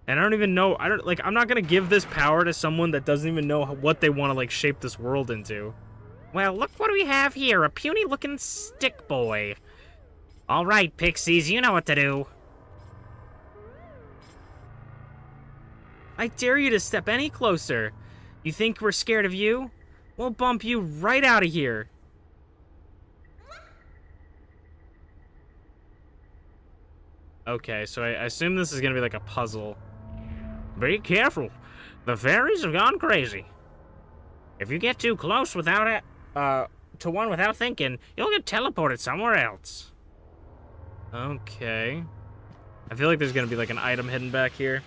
And I don't even know, I'm not gonna give this power to someone that doesn't even know what they want to, like, shape this world into. Well, look what we have here, a puny-looking stick boy. All right, pixies, you know what to do. I dare you to step any closer. You think we're scared of you? We'll bump you right out of here. Okay, so I assume this is gonna be like a puzzle. Be careful. The fairies have gone crazy. If you get too close without it, to one without thinking, you'll get teleported somewhere else. Okay. I feel like there's gonna be like an item hidden back here.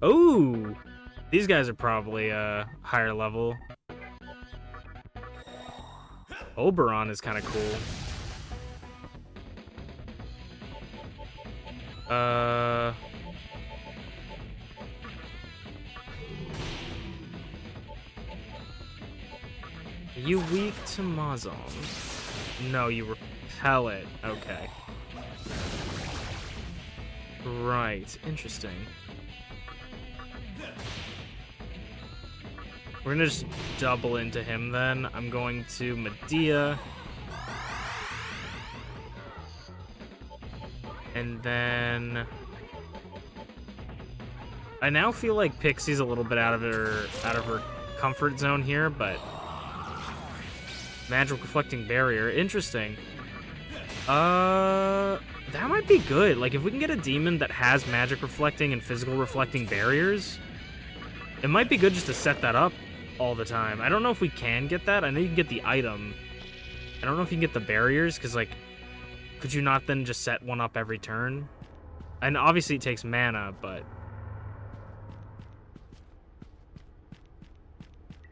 Ooh! These guys are probably, higher level. Oberon is kind of cool. Are you weak to Mazon? No, you repel it. Okay. Right. Interesting. We're gonna just double into him then. I'm going to Medea. And then I now feel like Pixie's a little bit out of her comfort zone here, but magic reflecting barrier, interesting. That might be good. Like if we can get a demon that has magic reflecting and physical reflecting barriers, it might be good just to set that up all the time. I don't know if we can get that. I know you can get the item. I don't know if you can get the barriers, because like, could you not then just set one up every turn? And obviously it takes mana, but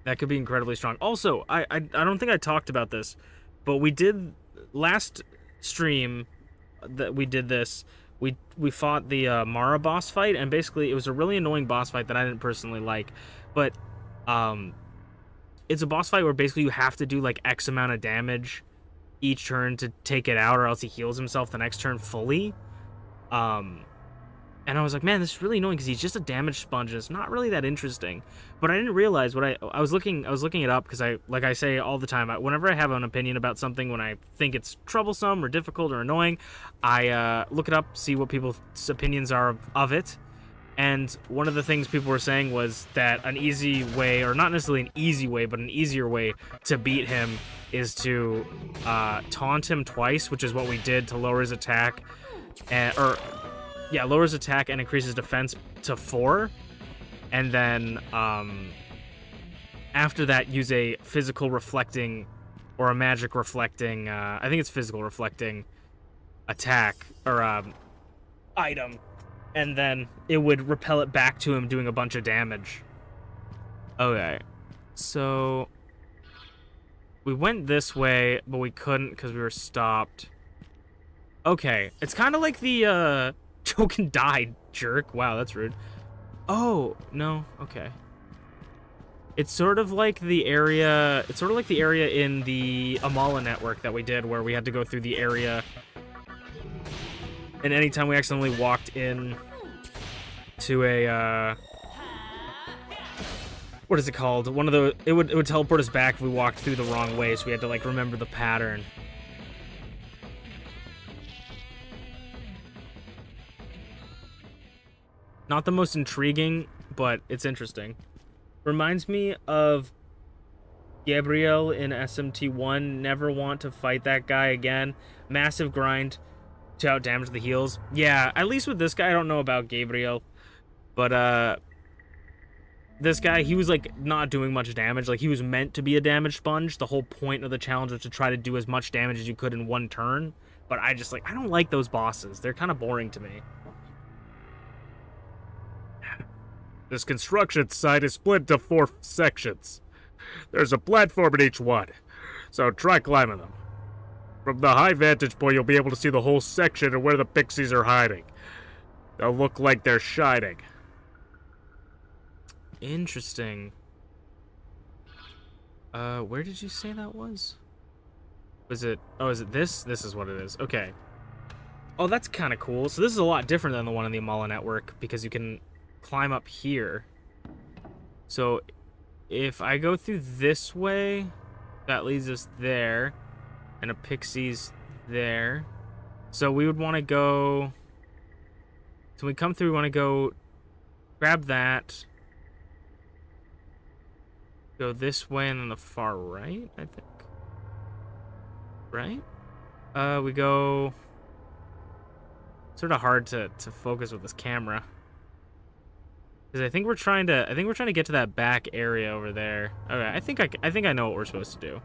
that could be incredibly strong. Also, I don't think I talked about this, but we did last stream that we did this. We fought the Mara boss fight, and basically it was a really annoying boss fight that I didn't personally like, but it's a boss fight where basically you have to do like X amount of damage each turn to take it out, or else he heals himself the next turn fully. And I was like, man, this is really annoying because he's just a damage sponge and it's not really that interesting. But I didn't realize what I was looking it up because like I say all the time, whenever I have an opinion about something, when I think it's troublesome or difficult or annoying, I look it up, see what people's opinions are of it. And one of the things people were saying was that an easy way, or not necessarily an easy way, but an easier way to beat him is to taunt him twice, which is what we did to lower his attack, lowers attack and increases defense to 4, and then after that use a physical reflecting or a magic reflecting, I think it's physical reflecting attack or item, and then it would repel it back to him, doing a bunch of damage. Okay, so we went this way, but we couldn't because we were stopped. Okay, it's kind of like the Joken died, jerk. Wow, that's rude. Oh, no, okay. It's sort of like the area in the Amala network that we did, where we had to go through the area, and anytime we accidentally walked in to a what is it called? One of the it would teleport us back if we walked through the wrong way, so we had to like remember the pattern. Not the most intriguing, but it's interesting. Reminds me of Gabriel in SMT1. Never want to fight that guy again. Massive grind to out damage the heals. Yeah, at least with this guy, I don't know about Gabriel. But, this guy, he was, like, not doing much damage. Like, he was meant to be a damage sponge. The whole point of the challenge was to try to do as much damage as you could in one turn. But I don't like those bosses. They're kind of boring to me. This construction site is split into 4 sections. There's a platform in each one, so try climbing them. From the high vantage point, you'll be able to see the whole section and where the pixies are hiding. They'll look like they're shining. Interesting. Where did you say that was? Was it... Oh, is it this? This is what it is. Okay. Oh, that's kind of cool. So this is a lot different than the one in the Amala network because you can climb up here. So if I go through this way, that leads us there, and a pixie's there. So we would want to go... So when we come through, we want to go grab that, go this way, and then the far right, I think. Right? We go... Sort of hard to focus with this camera. Because I think we're trying to get to that back area over there. Okay, I think I know what we're supposed to do.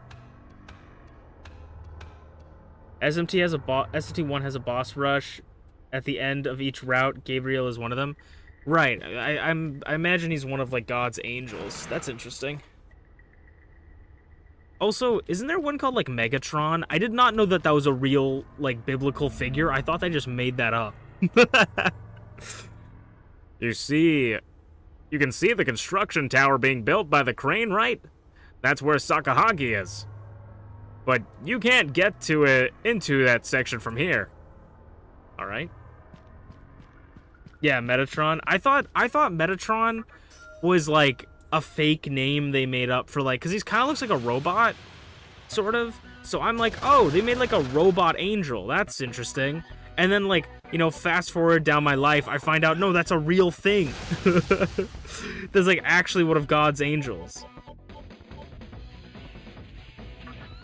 SMT1 has a boss rush at the end of each route. Gabriel is one of them. Right. I imagine he's one of like God's angels. That's interesting. Also, isn't there one called like Megatron? I did not know that that was a real like biblical figure. I thought they just made that up. You can see the construction tower being built by the crane, right? That's where Sakahagi is. But you can't get to it into that section from here. All right. Yeah, Metatron. I thought Metatron was like a fake name they made up for like, cause he kind of looks like a robot, sort of. So I'm like, oh, they made like a robot angel. That's interesting. And then like, you know, fast forward down my life, I find out, no, that's a real thing. There's like actually one of God's angels.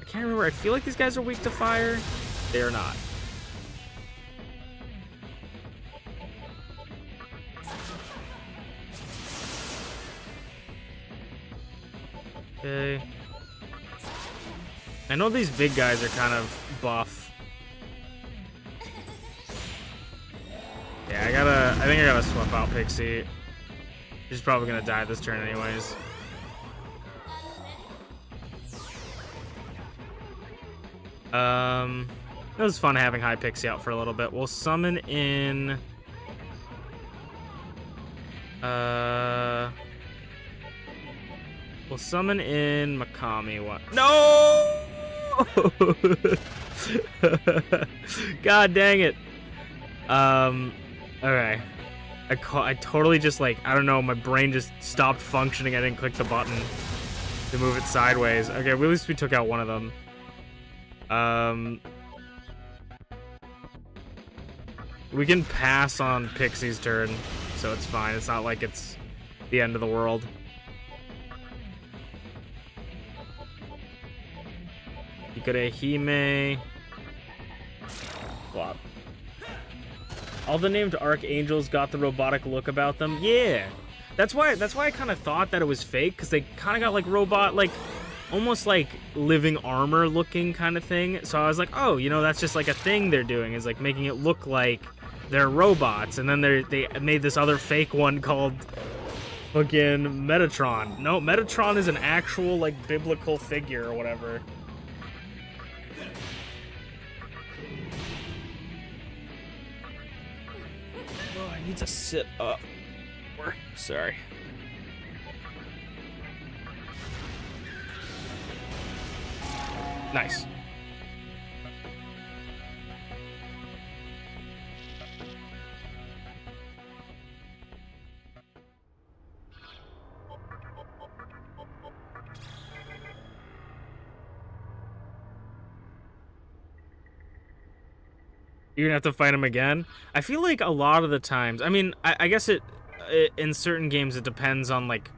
I can't remember. I feel like these guys are weak to fire. They are not. Okay. I know these big guys are kind of buff. Yeah, I think I gotta swap out Pixie. She's probably gonna die this turn anyways. It was fun having High Pixie out for a little bit. We'll summon in... We'll summon in Megami. What? No! God dang it. Okay. I totally just like, I don't know, my brain just stopped functioning. I didn't click the button to move it sideways. Okay, well, at least we took out one of them. We can pass on Pixie's turn, so it's fine. It's not like it's the end of the world. Hime. Flop. All the named archangels got the robotic look about them. Yeah, that's why I kind of thought that it was fake, because they kind of got like robot, like almost like living armor looking kind of thing. So I was like, oh, you know, that's just like a thing they're doing, is like making it look like they're robots. And then they made this other fake one called fucking Metatron. No, Metatron is an actual like biblical figure or whatever. I need to sit up. Sorry. Nice. You're gonna have to fight him again? I feel like a lot of the times, I mean, I guess it in certain games it depends on like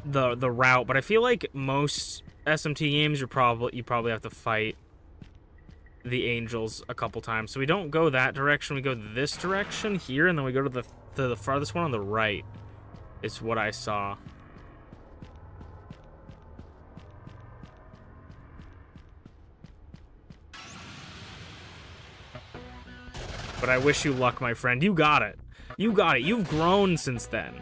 the route, but I feel like most SMT games you probably have to fight the angels a couple times. So we don't go that direction, we go this direction here, and then we go to the farthest one on the right. It's what I saw. But I wish you luck, my friend. You got it. You got it. You've grown since then.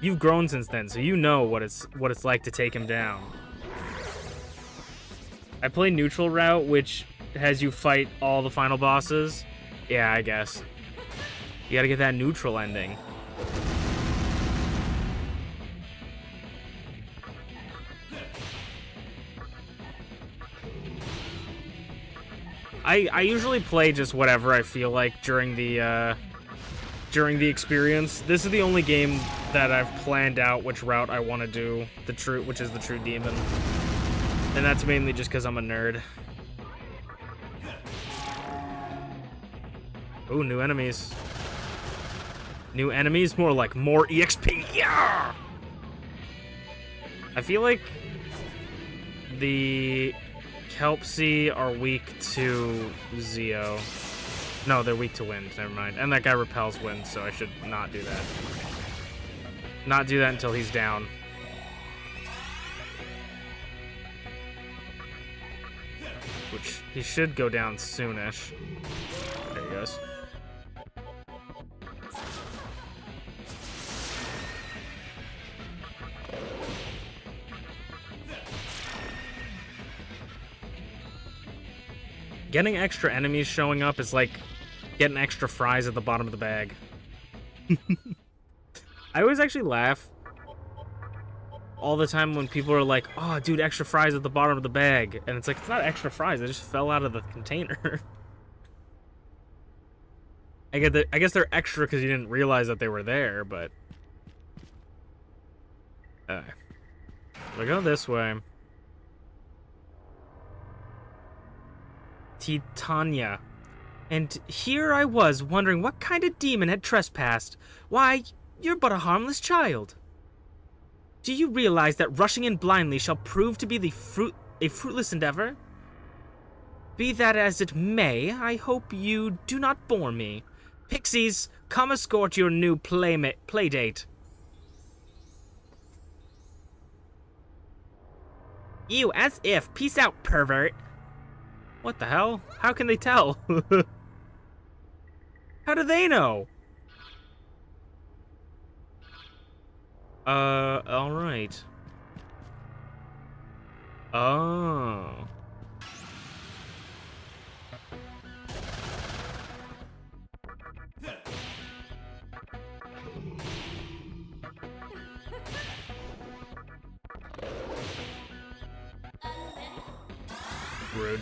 You've grown since then, so you know what it's like to take him down. I play neutral route, which has you fight all the final bosses. Yeah, I guess. You gotta get that neutral ending. I usually play just whatever I feel like during the experience. This is the only game that I've planned out which route I want to do, which is the true demon. And that's mainly just because I'm a nerd. Ooh, new enemies. New enemies? More like more EXP. Yeah! I feel like the Kelpsy are weak to Zeo. No, they're weak to wind. Never mind. And that guy repels wind, so I should not do that. Not do that until he's down. Which he should go down soonish. There he goes. Getting extra enemies showing up is like getting extra fries at the bottom of the bag. I always actually laugh all the time when people are like, oh, dude, extra fries at the bottom of the bag. And it's like, it's not extra fries. They just fell out of the container. I guess they're extra because you didn't realize that they were there, but... we go this way. Titania. And here I was wondering what kind of demon had trespassed. Why, you're but a harmless child. Do you realize that rushing in blindly shall prove to be a fruitless endeavor? Be that as it may, I hope you do not bore me. Pixies, come escort your new playdate. You, as if. Peace out, pervert. What the hell? How can they tell? How do they know? Alright. Oh. Rude.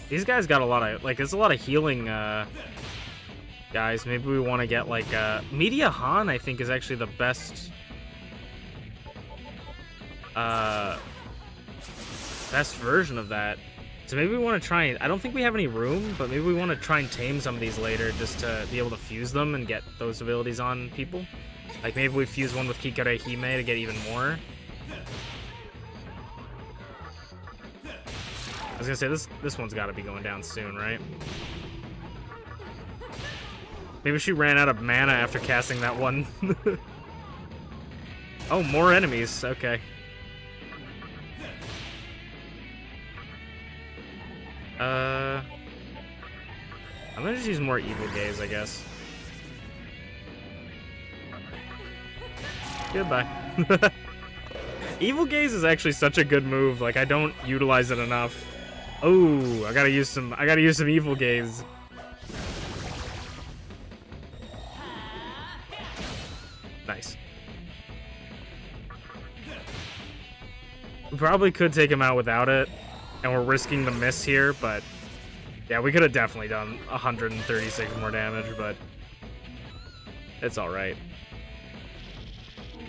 These guys got a lot of, like, there's a lot of healing, guys. Maybe we want to get, like, Media Han, I think, is actually the best, best version of that. So maybe we want to try and, I don't think we have any room, but maybe we want to try and tame some of these later just to be able to fuse them and get those abilities on people. Like, maybe we fuse one with Kikare Hime to get even more. I was gonna say, this one's gotta be going down soon, right? Maybe she ran out of mana after casting that one. Oh, more enemies. Okay. I'm gonna just use more Evil Gaze, I guess. Goodbye. Evil Gaze is actually such a good move. Like, I don't utilize it enough. Oh, I gotta use some Evil Gaze. Nice. We probably could take him out without it, and we're risking the miss here, but yeah, we could have definitely done 136 more damage, but it's alright.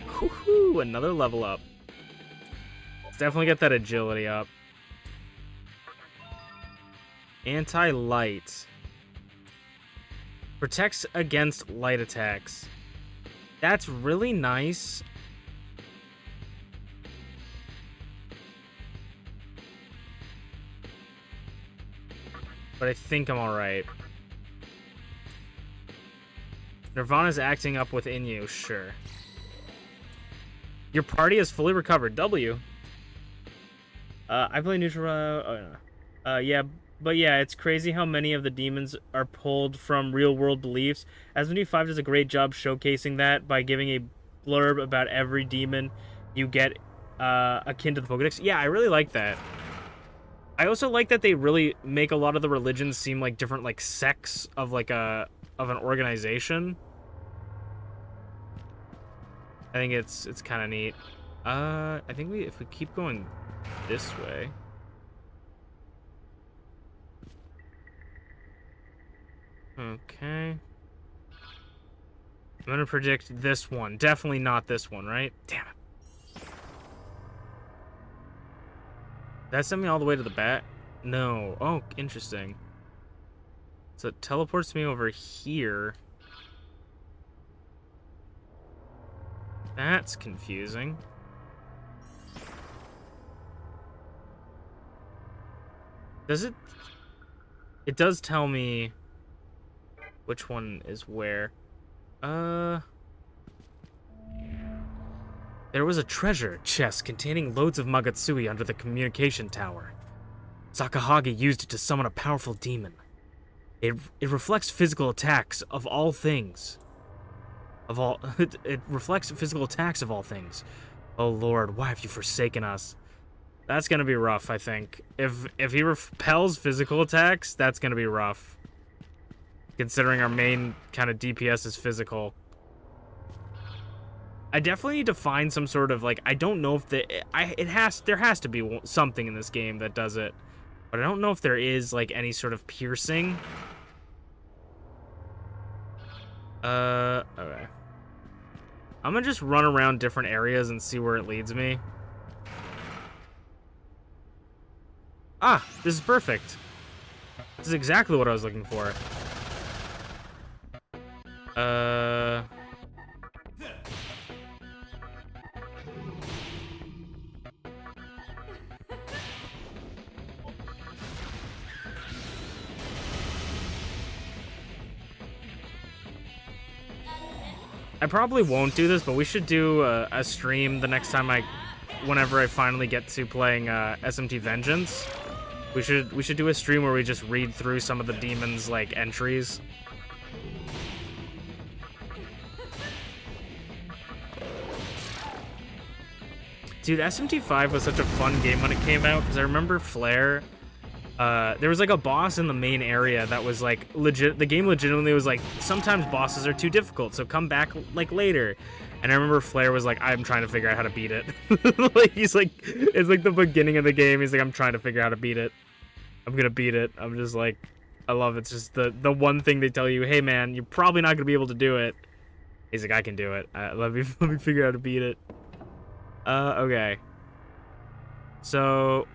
Woohoo, another level up. Let's definitely get that agility up. Anti-light. Protects against light attacks. That's really nice. But I think I'm alright. Nirvana's acting up within you, sure. Your party is fully recovered. W. I play neutral. Oh no. Yeah, but yeah, it's crazy how many of the demons are pulled from real-world beliefs. As 5 does a great job showcasing that by giving a blurb about every demon you get akin to the Pokedex. Yeah, I really like that. I also like that they really make a lot of the religions seem like different, like, sects of, like, of an organization. I think it's kind of neat. I think if we keep going this way... Okay. I'm gonna predict this one. Definitely not this one, right? Damn it. That sent me all the way to the back? No. Oh, interesting. So it teleports me over here. That's confusing. Does it? It does tell me which one is where. There was a treasure chest containing loads of Magatsui under the communication tower. Sakahage used it to summon a powerful demon. It reflects physical attacks of all things. It reflects physical attacks of all things. Oh Lord, why have you forsaken us? That's gonna be rough, I think. If he repels physical attacks, that's gonna be rough. Considering our main kind of DPS is physical. I definitely need to find some sort of, like, I don't know if there has to be something in this game that does it. But I don't know if there is, like, any sort of piercing. Okay. I'm gonna just run around different areas and see where it leads me. Ah, this is perfect. This is exactly what I was looking for. I probably won't do this, but we should do a stream the next time whenever I finally get to playing SMT Vengeance. We should do a stream where we just read through some of the demons' like entries. Dude, SMT5 was such a fun game when it came out because I remember Flare. There was like a boss in the main area that was like legit. The game legitimately was like, sometimes bosses are too difficult, so come back like later. And I remember Flare was like, I'm trying to figure out how to beat it. Like he's like, it's like the beginning of the game. He's like, I'm trying to figure out how to beat it. I'm gonna beat it. I'm just like, I love it. It's just the one thing they tell you, hey man, you're probably not gonna be able to do it. He's like, I can do it. Let me figure out how to beat it. Okay. So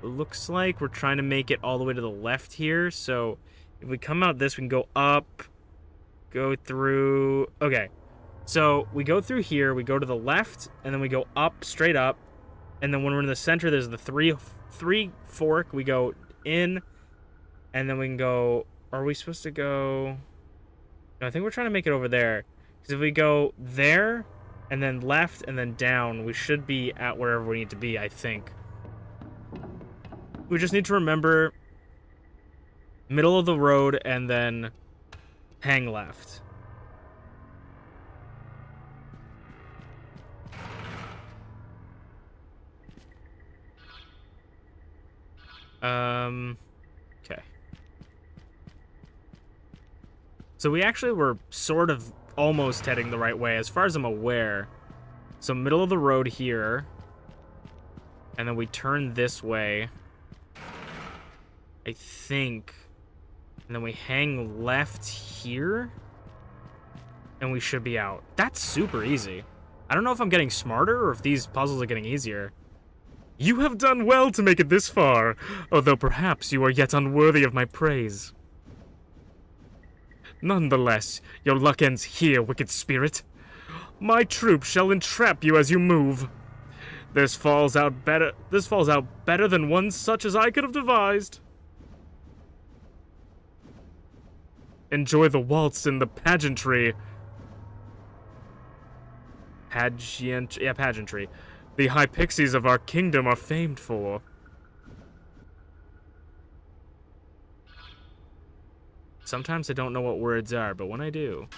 looks like we're trying to make it all the way to the left here. So if we come out this, we can go up, go through. Okay. So we go through here, we go to the left, and then we go up, straight up. And then when we're in the center, there's the three fork. We go in, and then we can go. Are we supposed to go? No, I think we're trying to make it over there. Because if we go there, and then left, and then down, we should be at wherever we need to be, I think. We just need to remember middle of the road, and then hang left. Okay. So we actually were sort of almost heading the right way, as far as I'm aware. So middle of the road here. And then we turn this way, I think. And then we hang left here. And we should be out. That's super easy. I don't know if I'm getting smarter or if these puzzles are getting easier. You have done well to make it this far, although perhaps you are yet unworthy of my praise. Nonetheless, your luck ends here, wicked spirit. My troop shall entrap you as you move. This falls out better than one such as I could have devised. Enjoy the waltz in the pageantry. Pageantry. The high pixies of our kingdom are famed for. Sometimes I don't know what words are, but when I do.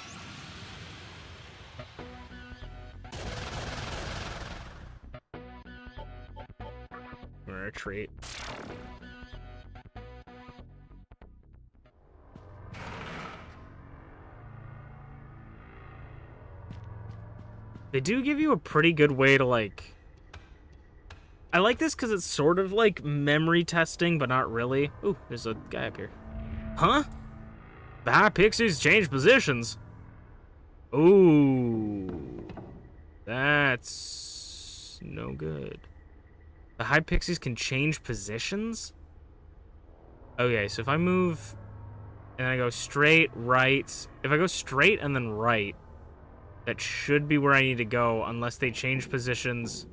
We're gonna retreat. They do give you a pretty good way to, like... I like this because it's sort of like memory testing, but not really. Ooh, there's a guy up here. Huh? The high pixies change positions. Ooh. That's no good. The high pixies can change positions? Okay, so if I move and I go straight, right. If I go straight and then right, that should be where I need to go unless they change positions.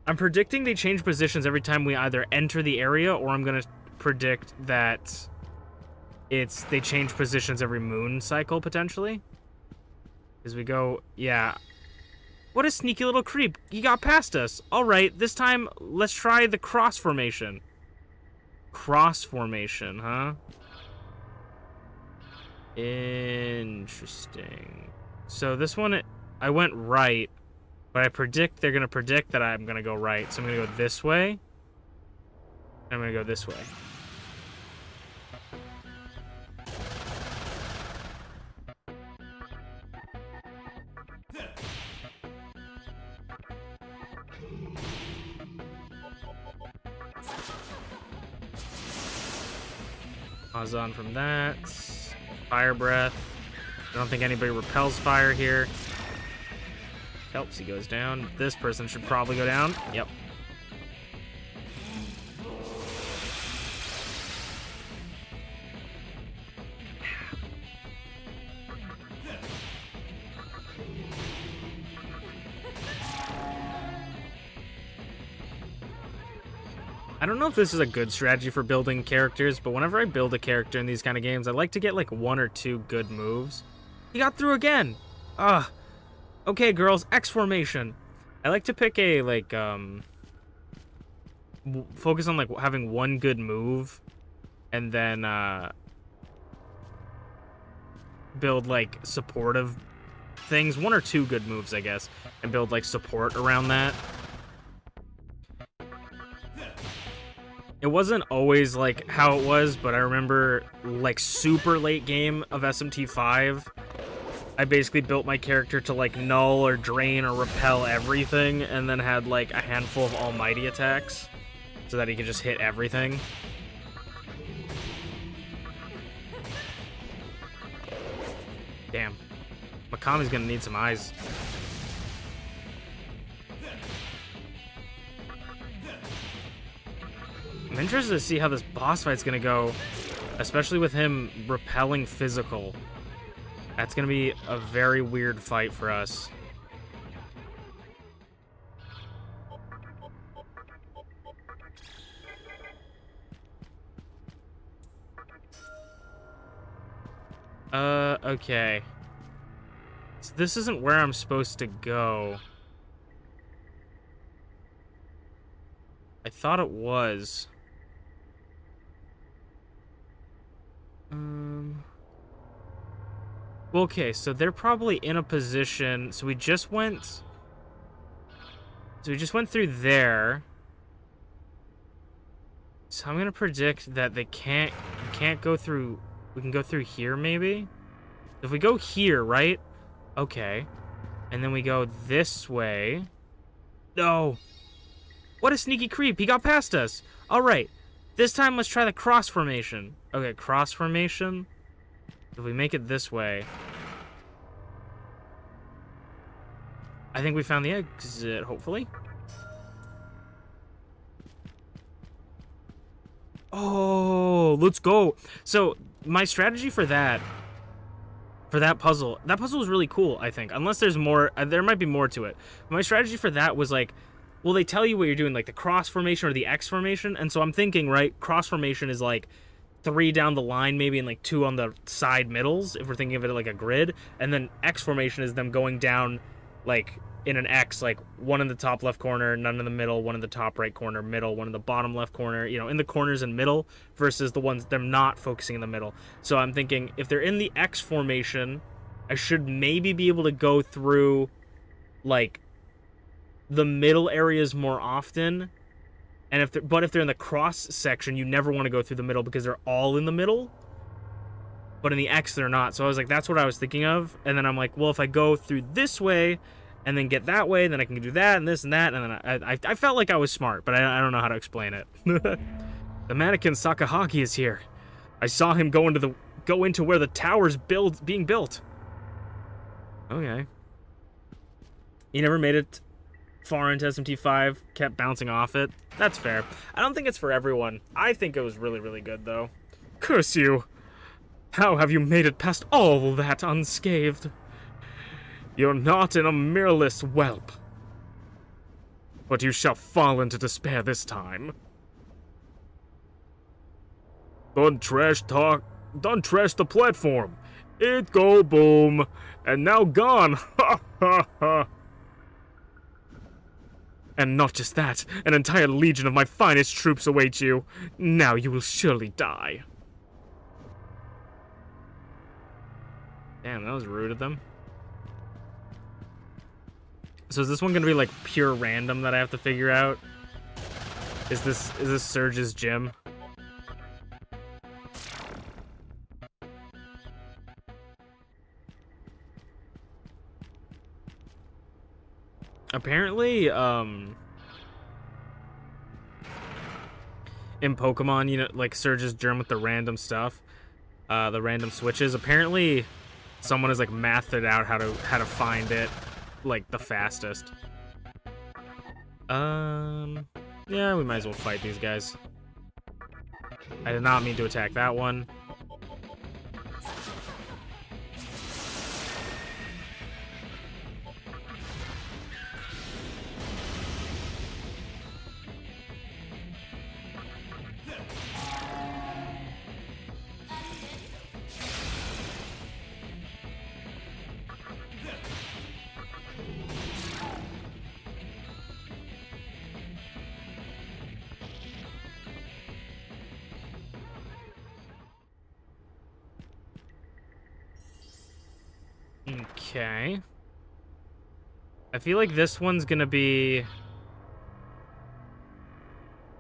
I'm predicting they change positions every time we either enter the area, or I'm going to predict that they change positions every moon cycle, potentially. As we go, yeah. What a sneaky little creep. He got past us. All right, this time, let's try the cross formation. Cross formation, huh? Interesting. So this one, I went right, but I predict they're going to predict that I'm going to go right. So I'm going to go this way. And I'm going to go this way. Pause on from that. Fire breath. I don't think anybody repels fire here. Helps, he goes down. This person should probably go down. Yep. I don't know if this is a good strategy for building characters, but whenever I build a character in these kind of games, I like to get like 1 or 2 good moves. He got through again! Ugh. Okay, girls, X formation. I like to pick a, like, focus on, like, having 1 good move, and then, build, like, supportive things. 1 or 2 good moves, I guess, and build, like, support around that. It wasn't always, like, how it was, but I remember, like, super late game of SMT5, I basically built my character to, like, null or drain or repel everything, and then had, like, a handful of almighty attacks, so that he could just hit everything. Damn. Megami's gonna need some eyes. I'm interested to see how this boss fight's gonna go, especially with him repelling physical. That's gonna be a very weird fight for us. Okay. So this isn't where I'm supposed to go. I thought it was. Well, okay, so they're probably in a position. So we just went through there. So I'm gonna predict that they can't go through. We can go through here, maybe? If we go here, right? Okay. And then we go this way. No! What a sneaky creep! He got past us! Alright. This time, let's try the cross formation. Okay, cross formation. If we make it this way... I think we found the exit, hopefully. Oh, let's go! So, my strategy for that puzzle was really cool, I think. Unless there's more, there might be more to it. My strategy for that was like, well, they tell you what you're doing, like the cross formation or the X formation, and so I'm thinking, right, cross formation is like 3 down the line, maybe, and like 2 on the side middles, if we're thinking of it like a grid, and then X formation is them going down, like, in an X, like 1 in the top left corner, none in the middle, 1 in the top right corner, middle, 1 in the bottom left corner, you know, in the corners and middle, versus the ones them not focusing in the middle. So I'm thinking, if they're in the X formation, I should maybe be able to go through, like, the middle areas more often. And if they're in the cross section, you never want to go through the middle because they're all in the middle. But in the X, they're not. So I was like, that's what I was thinking of. And then I'm like, well, if I go through this way and then get that way, then I can do that and this and that. And then I felt like I was smart, but I don't know how to explain it. The mannequin Sakahagi is here. I saw him go into go into where the tower's being built. Okay. You never made it far into SMT5, kept bouncing off it. That's fair. I don't think it's for everyone. I think it was really, really good, though. Curse you! How have you made it past all that unscathed? You're not in a mirrorless whelp. But you shall fall into despair this time. Don't trash the platform. It go boom. And now gone. Ha ha ha. And not just that, an entire legion of my finest troops await you. Now you will surely die. Damn, that was rude of them. So is this one gonna be like pure random that I have to figure out? Is this Surge's gym? Apparently, in Pokemon, you know, like Surge's gym with the random stuff, the random switches. Apparently, someone has like mathed out how to find it, like the fastest. Yeah, we might as well fight these guys. I did not mean to attack that one. Okay. I feel like this one's gonna be...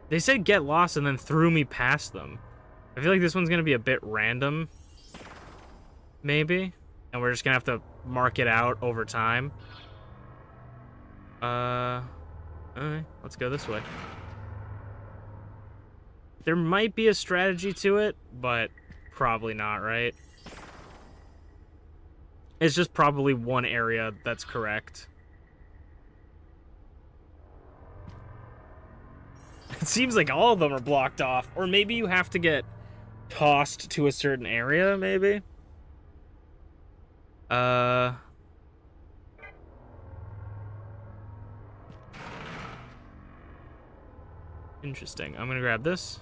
They said get lost and then threw me past them. I feel like this one's gonna be a bit random. Maybe. And we're just gonna have to mark it out over time. Alright, let's go this way. There might be a strategy to it, but probably not, right? It's just probably one area that's correct. It seems like all of them are blocked off. Or maybe you have to get tossed to a certain area, maybe? Interesting. I'm gonna grab this.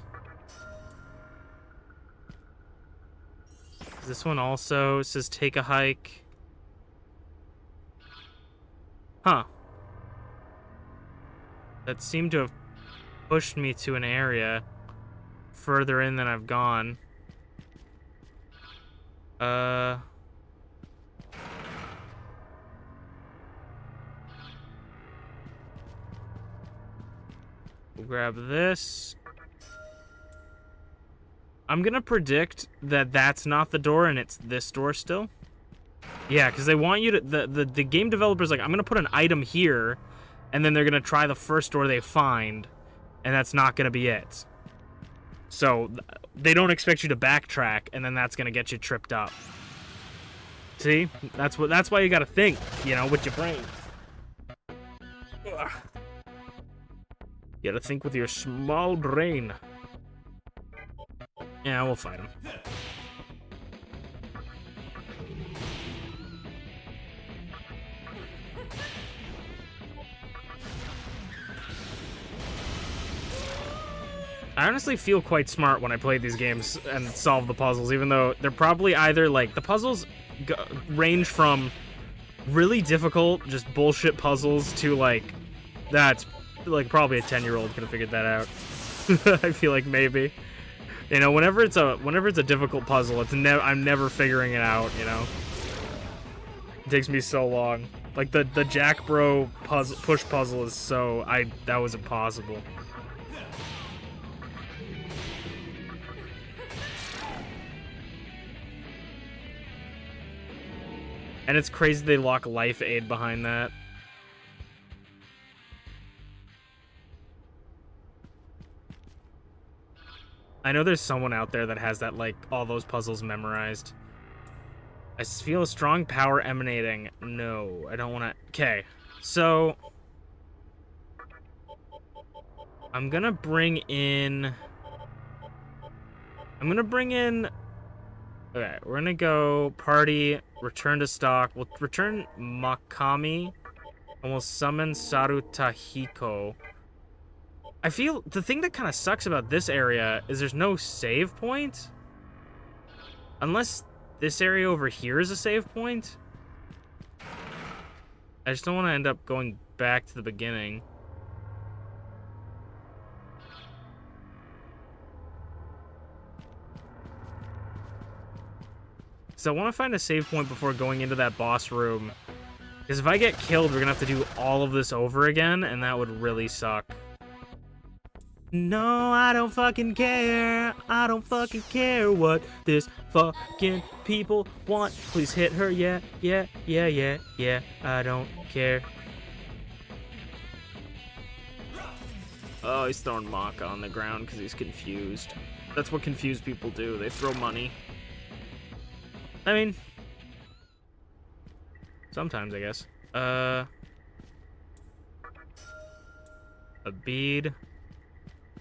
This one also says take a hike. Huh. That seemed to have pushed me to an area further in than I've gone. We'll grab this. I'm gonna predict that that's not the door and it's this door still. Yeah, because they want you to... The game developer's like, I'm gonna put an item here, and then they're gonna try the first door they find, and that's not gonna be it. So, they don't expect you to backtrack, and then that's gonna get you tripped up. See? That's why you gotta think, you know, with your brain. Ugh. You gotta think with your small brain. Yeah, we'll fight him. I honestly feel quite smart when I play these games and solve the puzzles, even though they're probably either, like, the puzzles range from really difficult, just bullshit puzzles to, like, that's, like, probably a 10-year-old could have figured that out. I feel like maybe. You know, whenever it's a difficult puzzle, I'm never figuring it out, you know? It takes me so long. Like, the Jack Bro push puzzle is so... that was impossible. And it's crazy they lock life aid behind that. I know there's someone out there that has that, like, all those puzzles memorized. I feel a strong power emanating. No, I don't want to... Okay, so... I'm gonna bring in... Okay, we're gonna go party, return to stock. We'll return Makami, and we'll summon Sarutahiko. I feel the thing that kind of sucks about this area is there's no save point. Unless this area over here is a save point. I just don't want to end up going back to the beginning. So I want to find a save point before going into that boss room. Because if I get killed, we're going to have to do all of this over again, and that would really suck. No, I don't fucking care. I don't fucking care what this fucking people want. Please hit her, yeah, yeah, yeah, yeah, yeah. I don't care. Oh, he's throwing Maka on the ground because he's confused. That's what confused people do. They throw money. I mean, sometimes, I guess. A bead.